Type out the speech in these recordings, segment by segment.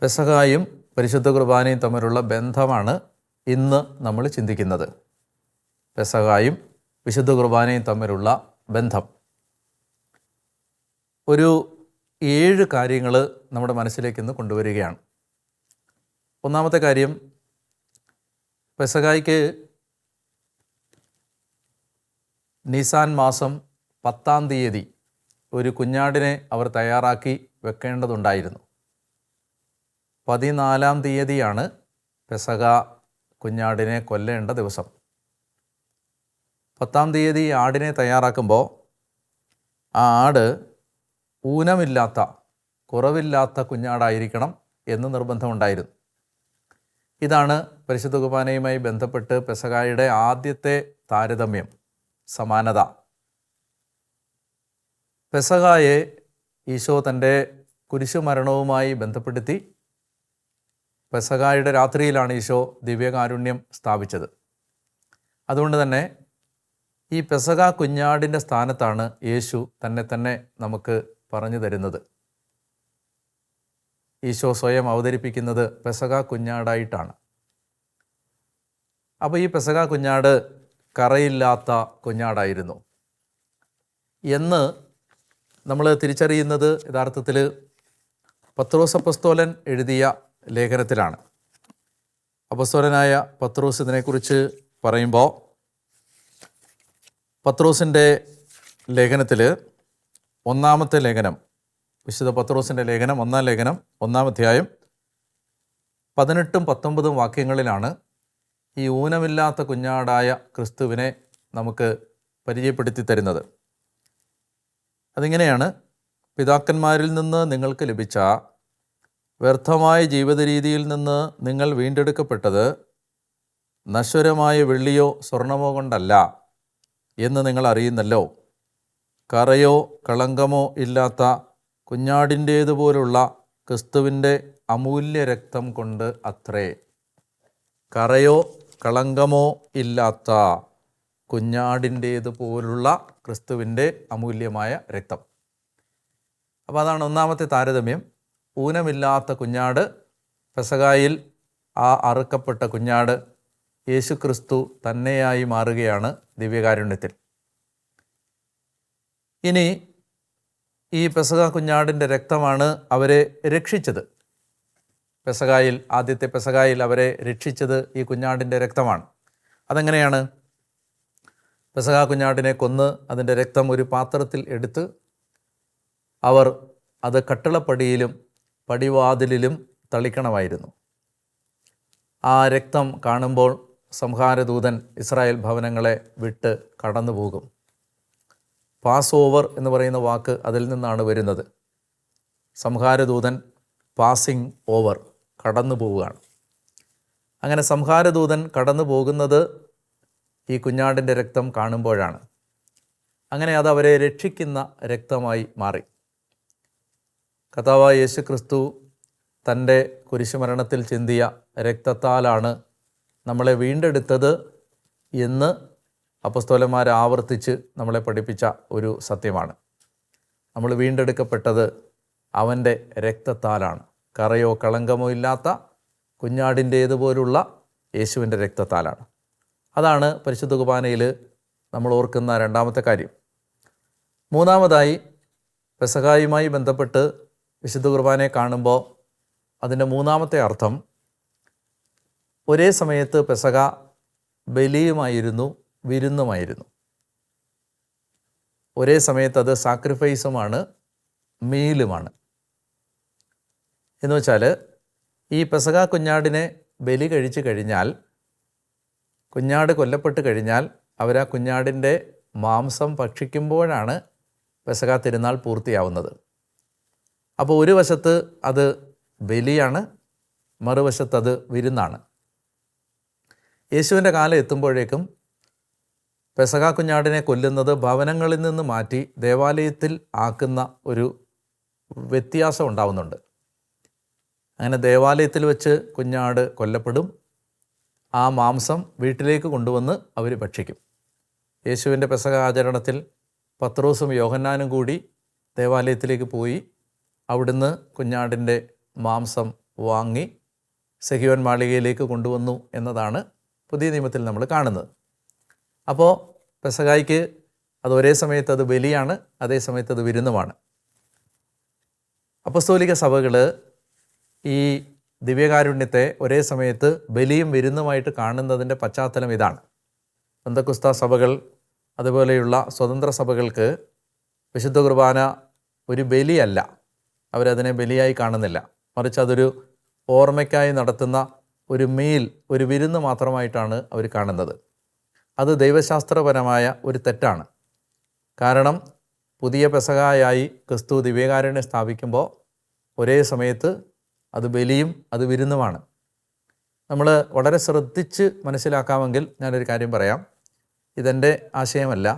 പെസഹായും പരിശുദ്ധ കുർബാനയും തമ്മിലുള്ള ബന്ധമാണ് ഇന്ന് നമ്മൾ ചിന്തിക്കുന്നത്. പെസഹായും വിശുദ്ധ കുർബാനയും തമ്മിലുള്ള ബന്ധം. ഒരു 7 കാര്യങ്ങൾ നമ്മുടെ മനസ്സിലേക്ക് ഇന്ന് കൊണ്ടുവരികയാണ്. ഒന്നാമത്തെ കാര്യം, പെസഹായ്ക്ക് നിസാൻ മാസം 10-ാം തീയതി ഒരു കുഞ്ഞാടിനെ അവർ തയ്യാറാക്കി വെക്കേണ്ടതുണ്ടായിരുന്നു. 14-ാം തീയതിയാണ് പെസഹ കുഞ്ഞാടിനെ കൊല്ലേണ്ട ദിവസം. 10-ാം തീയതി ആടിനെ തയ്യാറാക്കുമ്പോൾ ആ ആട് ഊനമില്ലാത്ത, കുറവില്ലാത്ത കുഞ്ഞാടായിരിക്കണം എന്ന് നിർബന്ധമുണ്ടായിരുന്നു. ഇതാണ് പരിശുദ്ധ കുർബാനയുമായി ബന്ധപ്പെട്ട് പെസഹായുടെ ആദ്യത്തെ താരതമ്യം, സമാനത. പെസഹായെ ഈശോ തൻ്റെ കുരിശുമരണവുമായി ബന്ധപ്പെടുത്തി പെസഹായുടെ രാത്രിയിലാണ് ഈശോ ദിവ്യകാരുണ്യം സ്ഥാപിച്ചത്. അതുകൊണ്ട് തന്നെ ഈ പെസഹ കുഞ്ഞാടിൻ്റെ സ്ഥാനത്താണ് യേശു തന്നെ നമുക്ക് പറഞ്ഞു തരുന്നത്. ഈശോ സ്വയം അവതരിപ്പിക്കുന്നത് പെസഹ കുഞ്ഞാടായിട്ടാണ്. അപ്പോൾ ഈ പെസഹ കുഞ്ഞാട് കറയില്ലാത്ത കുഞ്ഞാടായിരുന്നു എന്ന് നമ്മൾ തിരിച്ചറിയുന്നത് യഥാർത്ഥത്തിൽ പത്രോസ് അപ്പസ്തോലൻ എഴുതിയ ലേഖനത്തിലാണ്. അപ്പസ്തോലനായ പത്രോസ് ഇതിനെക്കുറിച്ച് പറയുമ്പോൾ, പത്രോസിൻ്റെ ലേഖനത്തിൽ, ഒന്നാമത്തെ ലേഖനം, വിശുദ്ധ പത്രോസിൻ്റെ ലേഖനം, 1-ാം ലേഖനം 1-ാം അധ്യായം 18-19 വാക്യങ്ങളിലാണ് ഈ ഊനമില്ലാത്ത കുഞ്ഞാടായ ക്രിസ്തുവിനെ നമുക്ക് പരിചയപ്പെടുത്തി തരുന്നത്. അതിങ്ങനെയാണ്: പിതാക്കന്മാരിൽ നിന്ന് നിങ്ങൾക്ക് ലഭിച്ച വ്യർത്ഥമായ ജീവിത രീതിയിൽ നിന്ന് നിങ്ങൾ വീണ്ടെടുക്കപ്പെട്ടത് നശ്വരമായ വെള്ളിയോ സ്വർണമോ കൊണ്ടല്ല എന്ന് നിങ്ങൾ അറിയുന്നല്ലോ. കറയോ കളങ്കമോ ഇല്ലാത്ത കുഞ്ഞാടിൻ്റേതുപോലുള്ള ക്രിസ്തുവിൻ്റെ അമൂല്യ രക്തം കൊണ്ട് അത്രേ. കറയോ കളങ്കമോ ഇല്ലാത്ത കുഞ്ഞാടിൻ്റേതുപോലുള്ള ക്രിസ്തുവിൻ്റെ അമൂല്യമായ രക്തം. അപ്പോൾ അതാണ് ഒന്നാമത്തെ താരതമ്യം. ഊനമില്ലാത്ത കുഞ്ഞാട്, പെസഹായിൽ ആ അറുക്കപ്പെട്ട കുഞ്ഞാട് യേശു ക്രിസ്തു തന്നെയായി മാറുകയാണ് ദിവ്യകാരുണ്യത്തിൽ. ഇനി ഈ പെസഹ കുഞ്ഞാടിൻ്റെ രക്തമാണ് അവരെ രക്ഷിച്ചത്. പെസഹായിൽ, ആദ്യത്തെ പെസഹായിൽ അവരെ രക്ഷിച്ചത് ഈ കുഞ്ഞാടിൻ്റെ രക്തമാണ്. അതെങ്ങനെയാണ്? പെസഹ കുഞ്ഞാടിനെ കൊന്ന് അതിൻ്റെ രക്തം ഒരു പാത്രത്തിൽ എടുത്ത് അവർ അത് കട്ടിളപ്പടിയിലും പടിവാതിലിലും തളിക്കണമായിരുന്നു. ആ രക്തം കാണുമ്പോൾ സംഹാരദൂതൻ ഇസ്രായേൽ ഭവനങ്ങളെ വിട്ട് കടന്നു പോകും. പാസ് ഓവർ എന്ന് പറയുന്ന വാക്ക് അതിൽ നിന്നാണ് വരുന്നത്. സംഹാരദൂതൻ പാസിങ് ഓവർ, കടന്നു പോവുകയാണ്. അങ്ങനെ സംഹാരദൂതൻ കടന്നു പോകുന്നത് ഈ കുഞ്ഞാടിൻ്റെ രക്തം കാണുമ്പോഴാണ്. അങ്ങനെ അത് അവരെ രക്ഷിക്കുന്ന രക്തമായി മാറി. കർത്താവായ യേശു ക്രിസ്തു തൻ്റെ കുരിശുമരണത്തിൽ ചിന്തിയ രക്തത്താലാണ് നമ്മളെ വീണ്ടെടുത്തത് എന്ന് അപ്പസ്തോലന്മാർ ആവർത്തിച്ച് നമ്മളെ പഠിപ്പിച്ച ഒരു സത്യമാണ്. നമ്മൾ വീണ്ടെടുക്കപ്പെട്ടത് അവൻ്റെ രക്തത്താലാണ്. കറയോ കളങ്കമോ ഇല്ലാത്ത കുഞ്ഞാടിൻ്റേതുപോലുള്ള യേശുവിൻ്റെ രക്തത്താലാണ്. അതാണ് പരിശുദ്ധ കുർബാനയിൽ നമ്മൾ ഓർക്കുന്ന രണ്ടാമത്തെ കാര്യം. മൂന്നാമതായി, പെസഹായുമായി ബന്ധപ്പെട്ട് വിശുദ്ധ കുർബാനയെ കാണുമ്പോൾ അതിൻ്റെ മൂന്നാമത്തെ അർത്ഥം, ഒരേ സമയത്ത് പെസഹ ബലിയുമായിരുന്നു, വിരുന്നുമായിരുന്നു. ഒരേ സമയത്ത് അത് സാക്രിഫൈസുമാണ്, മീലുമാണ്. എന്ന് വെച്ചാൽ, ഈ പെസഹ കുഞ്ഞാടിനെ ബലി കഴിച്ചു കഴിഞ്ഞാൽ, കുഞ്ഞാട് കൊല്ലപ്പെട്ട് കഴിഞ്ഞാൽ അവർ ആ കുഞ്ഞാടിൻ്റെ മാംസം ഭക്ഷിക്കുമ്പോഴാണ് പെസഹ തിരുനാൾ പൂർത്തിയാവുന്നത്. അപ്പോൾ ഒരു വശത്ത് അത് ബലിയാണ്, മറുവശത്ത് അത് വിരുന്നാണ്. യേശുവിൻ്റെ കാലം എത്തുമ്പോഴേക്കും പെസഹ കുഞ്ഞാടിനെ കൊല്ലുന്നത് ഭവനങ്ങളിൽ നിന്ന് മാറ്റി ദേവാലയത്തിൽ ആക്കുന്ന ഒരു വ്യത്യാസം ഉണ്ടാവുന്നുണ്ട്. അങ്ങനെ ദേവാലയത്തിൽ വെച്ച് കുഞ്ഞാട് കൊല്ലപ്പെടും. ആ മാംസം വീട്ടിലേക്ക് കൊണ്ടുവന്ന് അവർ ഭക്ഷിക്കും. യേശുവിൻ്റെ പെസഹ ആചരണത്തിൽ പത്രോസും യോഹന്നാനും കൂടി ദേവാലയത്തിലേക്ക് പോയി അവിടുന്ന് കുഞ്ഞാടിൻ്റെ മാംസം വാങ്ങി സെഹിയോൻ മാളികയിലേക്ക് കൊണ്ടുവന്നു എന്നതാണ് പുതിയ നിയമത്തിൽ നമ്മൾ കാണുന്നത്. അപ്പോൾ പെസഹായ്ക്ക് അത് ഒരേ സമയത്ത് അത് ബലിയാണ്, അതേ സമയത്ത് അത് വിരുന്നുമാണ്. അപ്പസ്തോലിക സഭകൾ ഈ ദിവ്യകാരുണ്യത്തെ ഒരേ സമയത്ത് ബലിയും വിരുന്നുമായിട്ട് കാണുന്നതിൻ്റെ പശ്ചാത്തലം ഇതാണ്. പെന്തക്കോസ്ത സഭകൾ അതുപോലെയുള്ള സ്വതന്ത്ര സഭകൾക്ക് വിശുദ്ധ കുർബാന ഒരു ബലിയല്ല, അവരതിനെ ബലിയായി കാണുന്നില്ല. മറിച്ച് അതൊരു ഓർമ്മയ്ക്കായി നടത്തുന്ന ഒരു മീൽ, ഒരു വിരുന്ന് മാത്രമായിട്ടാണ് അവർ കാണുന്നത്. അത് ദൈവശാസ്ത്രപരമായ ഒരു തെറ്റാണ്. കാരണം പുതിയ പെസഹായായി ക്രിസ്തു ദിവ്യകാരുണ്യം സ്ഥാപിക്കുമ്പോൾ ഒരേ സമയത്ത് അത് ബലിയും അത് വിരുന്നുമാണ്. നമ്മൾ വളരെ ശ്രദ്ധിച്ച് മനസ്സിലാക്കാമെങ്കിൽ ഞാനൊരു കാര്യം പറയാം. ഇതെൻ്റെ ആശയമല്ല,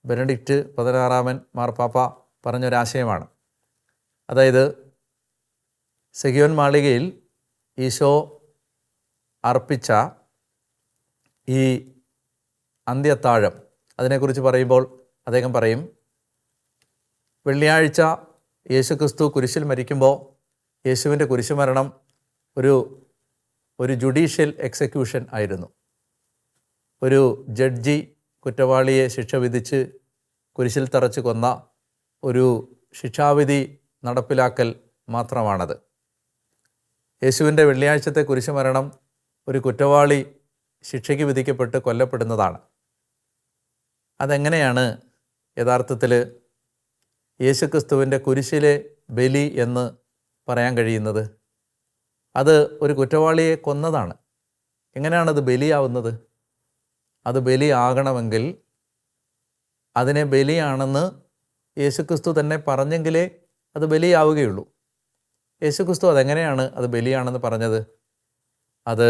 ബെനഡിക്റ്റ് 16 മാർപ്പാപ്പ പറഞ്ഞൊരാശയമാണ്. അതായത് സെഹിയോൻ മാളികയിൽ ഈശോ അർപ്പിച്ച ഈ അന്ത്യത്താഴം, അതിനെക്കുറിച്ച് പറയുമ്പോൾ അദ്ദേഹം പറയും, വെള്ളിയാഴ്ച യേശുക്രിസ്തു കുരിശിൽ മരിക്കുമ്പോൾ യേശുവിൻ്റെ കുരിശുമരണം ഒരു ജുഡീഷ്യൽ എക്സിക്യൂഷൻ ആയിരുന്നു. ഒരു ജഡ്ജി കുറ്റവാളിയെ ശിക്ഷ വിധിച്ച് കുരിശിൽ തറച്ച് കൊന്ന ഒരു ശിക്ഷാവിധി നടപ്പിലാക്കൽ മാത്രമാണത്. യേശുവിൻ്റെ വെള്ളിയാഴ്ചത്തെ കുരിശുമരണം ഒരു കുറ്റവാളി ശിക്ഷയ്ക്ക് വിധിക്കപ്പെട്ട് കൊല്ലപ്പെടുന്നതാണ്. അതെങ്ങനെയാണ് യഥാർത്ഥത്തിൽ യേശുക്രിസ്തുവിൻ്റെ കുരിശിലെ ബലി എന്ന് പറയാൻ കഴിയുന്നത്? അത് ഒരു കുറ്റവാളിയെ കൊന്നതാണ്. എങ്ങനെയാണത് ബലിയാവുന്നത്? അത് ബലിയാകണമെങ്കിൽ അതിനെ ബലിയാണെന്ന് യേശുക്രിസ്തു തന്നെ പറഞ്ഞെങ്കിലേ അത് ബലിയാവുകയുള്ളൂ. യേശുക്രിസ്തു അതെങ്ങനെയാണ് അത് ബലിയാണെന്ന് പറഞ്ഞത്? അത്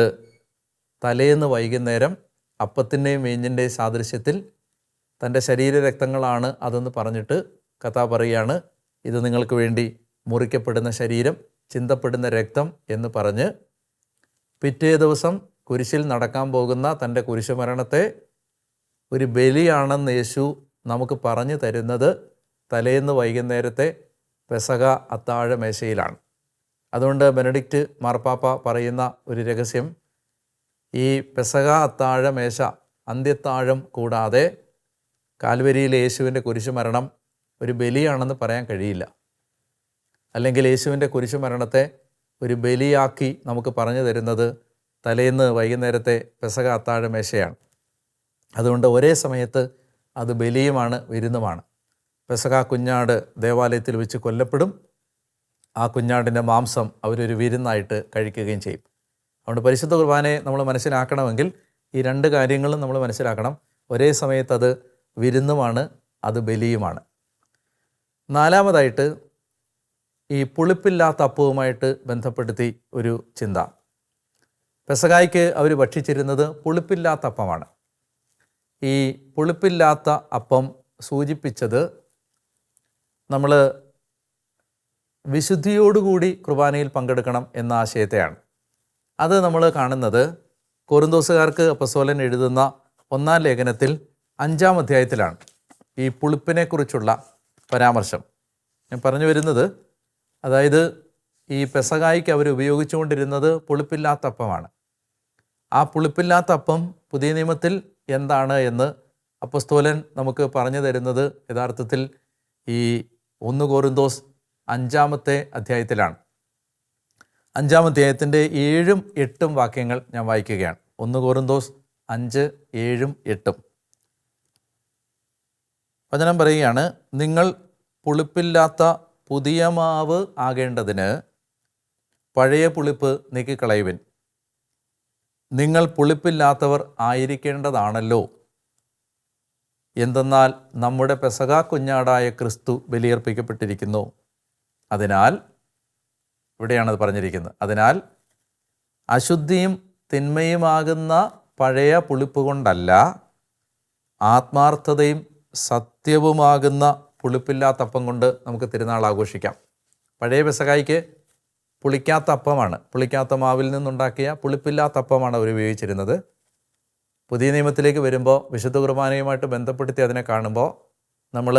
തലേന്ന് വൈകുന്നേരം അപ്പത്തിൻ്റെയും വീഞ്ഞിൻ്റെയും സാദൃശ്യത്തിൽ തൻ്റെ ശരീരരക്തങ്ങളാണ് അതെന്ന് പറഞ്ഞിട്ട് കർത്താവ് പറയുകയാണ്, ഇത് നിങ്ങൾക്ക് വേണ്ടി മുറിക്കപ്പെടുന്ന ശരീരം, ചിന്തപ്പെടുന്ന രക്തം എന്ന് പറഞ്ഞ് പിറ്റേ ദിവസം കുരിശിൽ നടക്കാൻ പോകുന്ന തൻ്റെ കുരിശുമരണത്തെ ഒരു ബലിയാണെന്ന് യേശു നമുക്ക് പറഞ്ഞു തരുന്നത് തലേന്ന് വൈകുന്നേരത്തെ പെസഹ അത്താഴമേശയിലാണ്. അതുകൊണ്ട് ബെനഡിക്റ്റ് മാർപ്പാപ്പ പറയുന്ന ഒരു രഹസ്യം, ഈ പെസഹ അത്താഴമേശ, അന്ത്യത്താഴം കൂടാതെ കാൽവരിയിലെ യേശുവിൻ്റെ കുരിശുമരണം ഒരു ബലിയാണെന്ന് പറയാൻ കഴിയില്ല. അല്ലെങ്കിൽ യേശുവിൻ്റെ കുരിശുമരണത്തെ ഒരു ബലിയാക്കി നമുക്ക് പറഞ്ഞു തരുന്നത് തലേന്ന് വൈകുന്നേരത്തെ പെസഹ അത്താഴമേശയാണ്. അതുകൊണ്ട് ഒരേ സമയത്ത് അത് ബലിയുമാണ് വിരുന്നുമാണ്. പെസഹ കുഞ്ഞാട് ദേവാലയത്തിൽ വെച്ച് കൊല്ലപ്പെടും. ആ കുഞ്ഞാടിൻ്റെ മാംസം അവരൊരു വിരുന്നായിട്ട് കഴിക്കുകയും ചെയ്യും. അതുകൊണ്ട് പരിശുദ്ധ കുർബാനയെ നമ്മൾ മനസ്സിലാക്കണമെങ്കിൽ ഈ രണ്ട് കാര്യങ്ങളും നമ്മൾ മനസ്സിലാക്കണം. ഒരേ സമയത്ത് അത് വിരുന്നുമാണ്, അത് ബലിയുമാണ്. നാലാമതായിട്ട് ഈ പുളിപ്പില്ലാത്ത അപ്പവുമായിട്ട് ബന്ധപ്പെടുത്തി ഒരു ചിന്ത. പെസഹായ്ക്ക് അവർ ഭക്ഷിച്ചിരുന്നത് പുളിപ്പില്ലാത്ത അപ്പമാണ്. ഈ പുളിപ്പില്ലാത്ത അപ്പം സൂചിപ്പിച്ചത് നമ്മൾ വിശുദ്ധിയോടുകൂടി കുർബാനയിൽ പങ്കെടുക്കണം എന്ന ആശയത്തെയാണ്. അത് നമ്മൾ കാണുന്നത് കൊറിന്തോസുകാർക്ക് അപ്പസ്തോലൻ എഴുതുന്ന 1-ാം ലേഖനത്തിൽ 5-ാം അധ്യായത്തിലാണ് ഈ പുളിപ്പിനെക്കുറിച്ചുള്ള പരാമർശം. ഞാൻ പറഞ്ഞു വരുന്നത്, അതായത് ഈ പെസഹായ്ക്ക് അവർ ഉപയോഗിച്ചുകൊണ്ടിരുന്നത് പുളിപ്പില്ലാത്ത അപ്പമാണ്. ആ പുളിപ്പില്ലാത്ത അപ്പം പുതിയ നിയമത്തിൽ എന്താണ് എന്ന് അപ്പസ്തോലൻ നമുക്ക് പറഞ്ഞു തരുന്നത് യഥാർത്ഥത്തിൽ ഈ 1 കൊറിന്തോസ് 5-ാമത്തെ അധ്യായത്തിലാണ്. 5-ാം അധ്യായത്തിൻ്റെ 7ഉം 8ഉം വാക്യങ്ങൾ ഞാൻ വായിക്കുകയാണ്. 1 കൊറിന്തോസ് 5, 7, 8. വചനം പറയുകയാണ്, നിങ്ങൾ പുളിപ്പില്ലാത്ത പുതിയ മാവ് ആകേണ്ടതിന് പഴയ പുളിപ്പ് നീക്കിക്കളയുവിൻ. നിങ്ങൾ പുളിപ്പില്ലാത്തവർ ആയിരിക്കേണ്ടതാണല്ലോ. എന്തെന്നാൽ നമ്മുടെ പെസഹ കുഞ്ഞാടായ ക്രിസ്തു ബലിയർപ്പിക്കപ്പെട്ടിരിക്കുന്നു. അതിനാൽ, ഇവിടെയാണത് പറഞ്ഞിരിക്കുന്നത്, അതിനാൽ അശുദ്ധിയും തിന്മയുമാകുന്ന പഴയ പുളിപ്പ് കൊണ്ടല്ല, ആത്മാർത്ഥതയും സത്യവുമാകുന്ന പുളിപ്പില്ലാത്ത അപ്പം കൊണ്ട് നമുക്ക് തിരുനാൾ ആഘോഷിക്കാം. പഴയ പെസഹായ്ക്ക് പുളിക്കാത്ത അപ്പമാണ്, പുളിക്കാത്ത മാവിൽ നിന്നുണ്ടാക്കിയ പുളിപ്പില്ലാത്ത അപ്പമാണ് അവർ ഉപയോഗിച്ചിരുന്നത്. പുതിയ നിയമത്തിലേക്ക് വരുമ്പോൾ വിശുദ്ധ കുർബാനയുമായിട്ട് ബന്ധപ്പെടുത്തി അതിനെ കാണുമ്പോൾ നമ്മൾ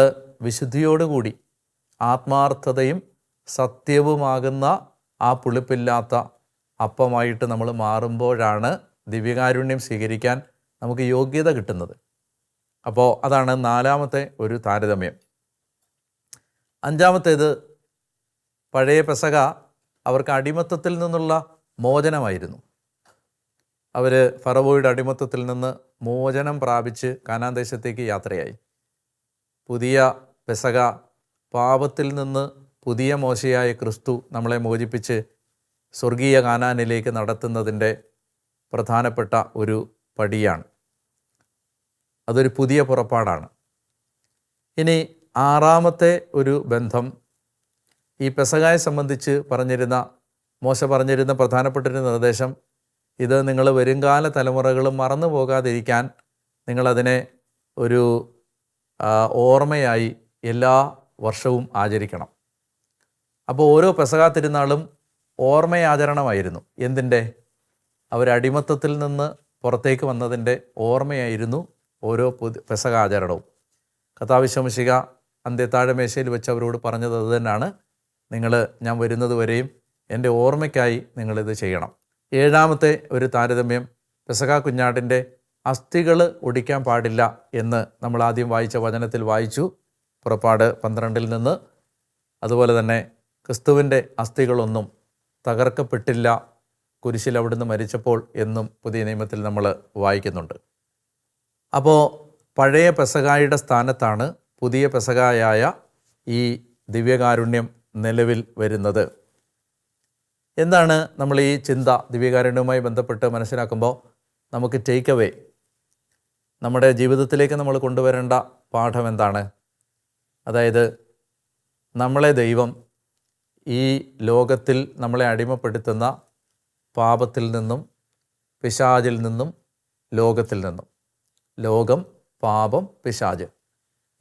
വിശുദ്ധിയോടുകൂടി ആത്മാർത്ഥതയും സത്യവുമാകുന്ന ആ പുളിപ്പില്ലാത്ത അപ്പമായിട്ട് നമ്മൾ മാറുമ്പോഴാണ് ദിവ്യകാരുണ്യം സ്വീകരിക്കാൻ നമുക്ക് യോഗ്യത കിട്ടുന്നത്. അപ്പോൾ അതാണ് 4ാമത്തെ ഒരു താരതമ്യം. 5ാമത്തേത്, പഴയ പെസഹ അവർക്ക് അടിമത്തത്തിൽ നിന്നുള്ള മോചനമായിരുന്നു. അവർ ഫറവോയുടെ അടിമത്തത്തിൽ നിന്ന് മോചനം പ്രാപിച്ച് കാനാൻ ദേശത്തേക്ക് യാത്രയായി. പുതിയ പെസഹ പാപത്തിൽ നിന്ന് പുതിയ മോശയായ ക്രിസ്തു നമ്മളെ മോചിപ്പിച്ച് സ്വർഗീയ കാനാനിലേക്ക് നടത്തുന്നതിൻ്റെ പ്രധാനപ്പെട്ട ഒരു പടിയാണ്. അതൊരു പുതിയ പുറപ്പാടാണ്. ഇനി 6ാമത്തെ ഒരു ബന്ധം, ഈ പെസഹയെ സംബന്ധിച്ച് മോശ പറഞ്ഞിരുന്ന പ്രധാനപ്പെട്ടൊരു നിർദ്ദേശം, ഇത് നിങ്ങൾ വരുംകാല തലമുറകൾ മറന്നു പോകാതിരിക്കാൻ നിങ്ങളതിനെ ഒരു ഓർമ്മയായി എല്ലാ വർഷവും ആചരിക്കണം. അപ്പോൾ ഓരോ പെസഹ തിരുനാളും ഓർമ്മയാചരണമായിരുന്നു. എന്തിൻ്റെ? അവരടിമത്തത്തിൽ നിന്ന് പുറത്തേക്ക് വന്നതിൻ്റെ ഓർമ്മയായിരുന്നു ഓരോ പെസഹ ആചരണവും. കർത്താവ് ശംശിക അന്ത്യത്താഴമേശയിൽ വെച്ച് അവരോട് പറഞ്ഞത് അത് തന്നെയാണ്, ഞാൻ വരുന്നത് വരെയും എൻ്റെ ഓർമ്മയ്ക്കായി നിങ്ങളിത് ചെയ്യണം. 7ാമത്തെ ഒരു താരതമ്യം, പെസഹ കുഞ്ഞാടിൻ്റെ അസ്ഥികൾ ഒടിക്കാൻ പാടില്ല എന്ന് നമ്മൾ ആദ്യം വായിച്ച വചനത്തിൽ വായിച്ചു, പുറപ്പാട് 12 നിന്ന്. അതുപോലെ തന്നെ ക്രിസ്തുവിൻ്റെ അസ്ഥികളൊന്നും തകർക്കപ്പെട്ടില്ല കുരിശിൽ അവിടുന്ന് മരിച്ചപ്പോൾ എന്നും പുതിയ നിയമത്തിൽ നമ്മൾ വായിക്കുന്നുണ്ട്. അപ്പോൾ പഴയ പെസഹായുടെ സ്ഥാനത്താണ് പുതിയ പെസഹായായ ഈ ദിവ്യകാരുണ്യം നിലവിൽ വരുന്നത്. എന്താണ് നമ്മൾ ഈ ചിന്ത ദിവ്യകാരുണ്യവുമായി ബന്ധപ്പെട്ട് മനസ്സിലാക്കുമ്പോൾ നമുക്ക് ടേക്ക് അവേ, നമ്മുടെ ജീവിതത്തിലേക്ക് നമ്മൾ കൊണ്ടുവരേണ്ട പാഠം എന്താണ്? അതായത് നമ്മളെ ദൈവം ഈ ലോകത്തിൽ നമ്മളെ അടിമപ്പെടുത്തുന്ന പാപത്തിൽ നിന്നും പിശാചിൽ നിന്നും ലോകത്തിൽ നിന്നും, ലോകം, പാപം, പിശാച്,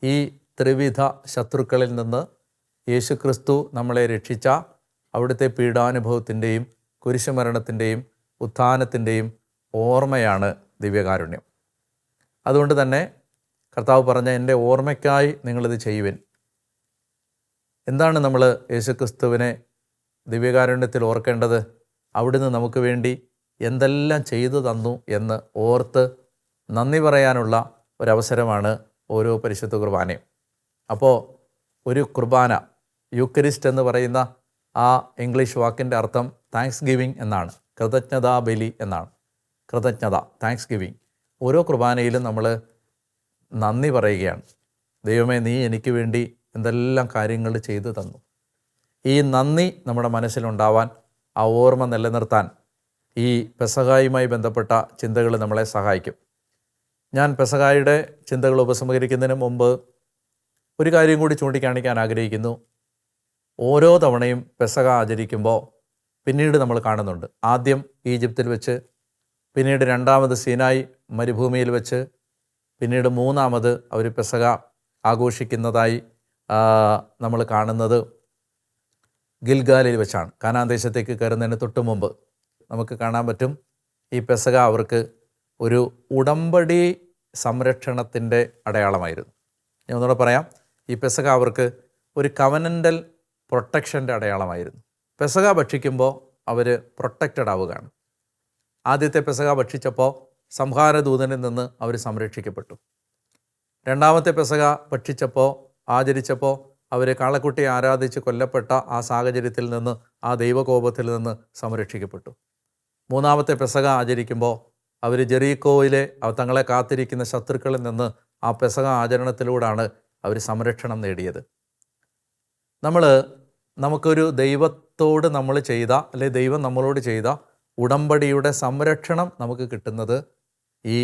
ഈ ത്രിവിധ ശത്രുക്കളിൽ നിന്ന് യേശുക്രിസ്തു നമ്മളെ രക്ഷിച്ച അവിടുത്തെ പീഡാനുഭവത്തിൻ്റെയും കുരിശുമരണത്തിൻ്റെയും ഉത്ഥാനത്തിൻ്റെയും ഓർമ്മയാണ് ദിവ്യകാരുണ്യം. അതുകൊണ്ട് തന്നെ കർത്താവ് പറഞ്ഞ എൻ്റെ ഓർമ്മയ്ക്കായി നിങ്ങളിത് ചെയ്യുവിൻ. എന്താണ് നമ്മൾ യേശുക്രിസ്തുവിനെ ദിവ്യകാരുണ്യത്തിൽ ഓർക്കേണ്ടത്? അവിടുന്ന് നമുക്ക് വേണ്ടി എന്തെല്ലാം ചെയ്തു തന്നു എന്ന് ഓർത്ത് നന്ദി പറയാനുള്ള ഒരവസരമാണ് ഓരോ പരിശുദ്ധ കുർബാനയും. അപ്പോൾ ഒരു കുർബാന, യൂക്കരിസ്റ്റ് എന്ന് പറയുന്ന ആ ഇംഗ്ലീഷ് വാക്കിൻ്റെ അർത്ഥം താങ്ക്സ് ഗിവിങ് എന്നാണ്, കൃതജ്ഞതാ ബലി എന്നാണ്. കൃതജ്ഞത, താങ്ക്സ് ഗിവിങ്. ഓരോ കുർബാനയിലും നമ്മൾ നന്ദി പറയുകയാണ്. ദൈവമേ, നീ എനിക്ക് വേണ്ടി എന്തെല്ലാം കാര്യങ്ങൾ ചെയ്തു തന്നു. ഈ നന്ദി നമ്മുടെ മനസ്സിലുണ്ടാവാൻ, ആ ഓർമ്മ നിലനിർത്താൻ ഈ പെസഹായുമായി ബന്ധപ്പെട്ട ചിന്തകൾ നമ്മളെ സഹായിക്കും. ഞാൻ പെസഹായുടെ ചിന്തകൾ ഉപസംഹരിക്കുന്നതിന് മുമ്പ് ഒരു കാര്യം കൂടി ചൂണ്ടിക്കാണിക്കാൻ ആഗ്രഹിക്കുന്നു. ഓരോ തവണയും പെസഹ ആചരിക്കുമ്പോൾ പിന്നീട് നമ്മൾ കാണുന്നുണ്ട്, ആദ്യം ഈജിപ്തിൽ വെച്ച്, പിന്നീട് 2ാമത് സീനായി മരുഭൂമിയിൽ വെച്ച്, പിന്നീട് 3ാമത് അവർ പെസഹ ആഘോഷിക്കുന്നതായി നമ്മൾ കാണുന്നത് ഗിൽഗാലിൽ വെച്ചാണ്. കാനാൻ ദേശത്തേക്ക് കയറുന്നതിന് തൊട്ട് മുമ്പ് നമുക്ക് കാണാൻ പറ്റും, ഈ പെസഹ അവർക്ക് ഒരു ഉടമ്പടി സംരക്ഷണത്തിൻ്റെ അടയാളമായിരുന്നു. ഞാൻ ഒന്നുകൂടെ പറയാം, ഈ പെസഹ അവർക്ക് ഒരു കവനൻ്റൽ പ്രൊട്ടക്ഷൻ്റെ അടയാളമായിരുന്നു. പെസഹ ഭക്ഷിക്കുമ്പോൾ അവർ പ്രൊട്ടക്റ്റഡ് ആവുകയാണ്. ആദ്യത്തെ പെസഹ ഭക്ഷിച്ചപ്പോൾ സംഹാരദൂതനിൽ നിന്ന് അവർ സംരക്ഷിക്കപ്പെട്ടു. 2ാമത്തെ പെസഹ ആചരിച്ചപ്പോൾ അവർ കാളക്കുട്ടിയെ ആരാധിച്ച് കൊല്ലപ്പെട്ട ആ സാഹചര്യത്തിൽ നിന്ന്, ആ ദൈവകോപത്തിൽ നിന്ന് സംരക്ഷിക്കപ്പെട്ടു. 3ാമത്തെ പെസഹ ആചരിക്കുമ്പോൾ അവർ ജെറീക്കോയിലെ തങ്ങളെ കാത്തിരിക്കുന്ന ശത്രുക്കളിൽ നിന്ന് ആ പെസഹ ആചരണത്തിലൂടെയാണ് അവർ സംരക്ഷണം നേടിയത്. നമുക്കൊരു ദൈവത്തോട് നമ്മൾ ചെയ്ത, അല്ലെങ്കിൽ ദൈവം നമ്മളോട് ചെയ്ത ഉടമ്പടിയുടെ സംരക്ഷണം നമുക്ക് കിട്ടുന്നത് ഈ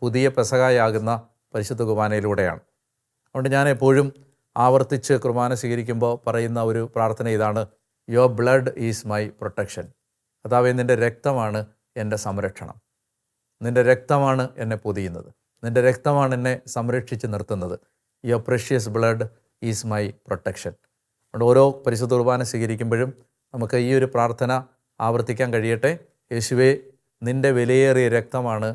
പുതിയ പെസഹായാകുന്ന പരിശുദ്ധ കുർബാനയിലൂടെയാണ്. അതുകൊണ്ട് ഞാൻ എപ്പോഴും ആവർത്തിച്ച് കുർബാന സ്വീകരിക്കുമ്പോൾ പറയുന്ന ഒരു പ്രാർത്ഥന ഇതാണ്: your blood is my protection. കർത്താവേ, നിൻ്റെ രക്തമാണ് എൻ്റെ സംരക്ഷണം, നിൻ്റെ രക്തമാണ് എന്നെ പൊതിയുന്നത്, നിൻ്റെ രക്തമാണ് എന്നെ സംരക്ഷിച്ച് നിർത്തുന്നത്. Your precious blood is my protection. അതുകൊണ്ട് ഓരോ പരിശുദ്ധ കുർബാന സ്വീകരിക്കുമ്പോഴും നമുക്ക് ഈ ഒരു പ്രാർത്ഥന ആവർത്തിക്കാൻ കഴിയട്ടെ. യേശുവേ, നിൻ്റെ വിലയേറിയ രക്തമാണ്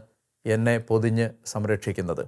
എന്നെ പൊതിഞ്ഞ് സംരക്ഷിക്കുന്നത്.